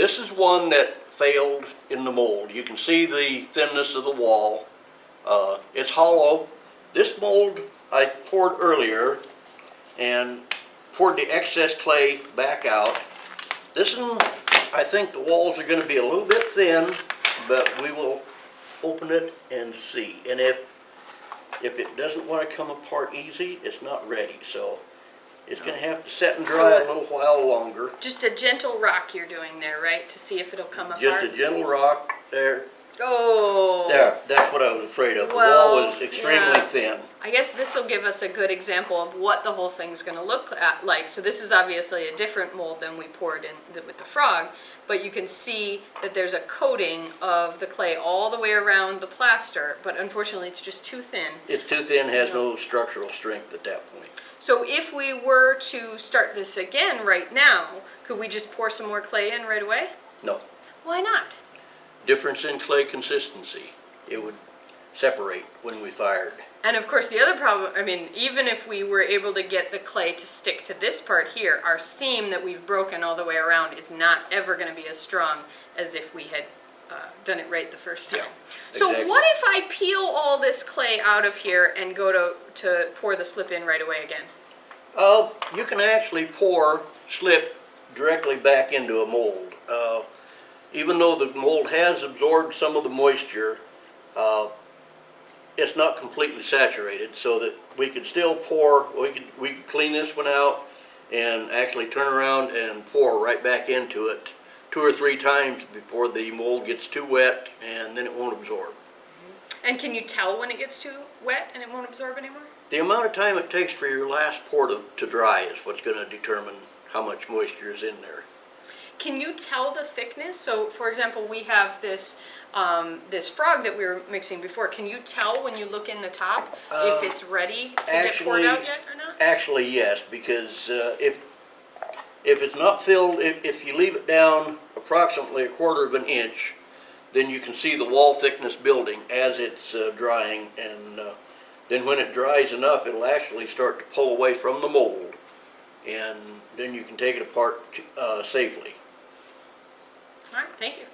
This is one that failed in the mold. You can see the thinness of the wall. It's hollow. This mold I poured earlier and poured the excess clay back out. This one, I think the walls are going to be a little bit thin, but we will open it and see. And if it doesn't want to come apart easy, it's not ready. So it's going to have to set and dry a little while longer. Just a gentle rock you're doing there, right? To see if it'll come apart? Just a gentle rock there. Oh. There, that's what I was afraid of. The Well, wall was extremely thin. I guess this will give us a good example of what the whole thing's going to look like. So this is obviously a different mold than we poured in with the frog, but you can see that there's a coating of the clay all the way around the plaster, but unfortunately it's just too thin. It's too thin, has no structural strength at that point. So if we were to start this again right now, could we just pour some more clay in right away? No. Why not? Difference in clay consistency. It would separate when we fired. And of course the other problem, I mean, even if we were able to get the clay to stick to this part here, our seam that we've broken all the way around is not ever going to be as strong as if we had done it right the first time. Yeah, So exactly. what if I peel all this clay out of here and go to pour the slip in right away again? You can actually pour slip directly back into a mold. Even though the mold has absorbed some of the moisture, it's not completely saturated, so that we could still pour. We could clean this one out and actually turn around and pour right back into it 2 or 3 times before the mold gets too wet, and then it won't absorb. And can you tell when it gets too wet and it won't absorb anymore? The amount of time it takes for your last pour to dry is what's going to determine how much moisture is in there. Can you tell the thickness? So, for example, we have this this frog that we were mixing before. Can you tell when you look in the top if it's ready to get poured out yet or not? Actually, yes, because if it's not filled, if you leave it down approximately 1/4 of an inch, then you can see the wall thickness building as it's drying, and then when it dries enough, it'll actually start to pull away from the mold, and then you can take it apart safely. All right, thank you.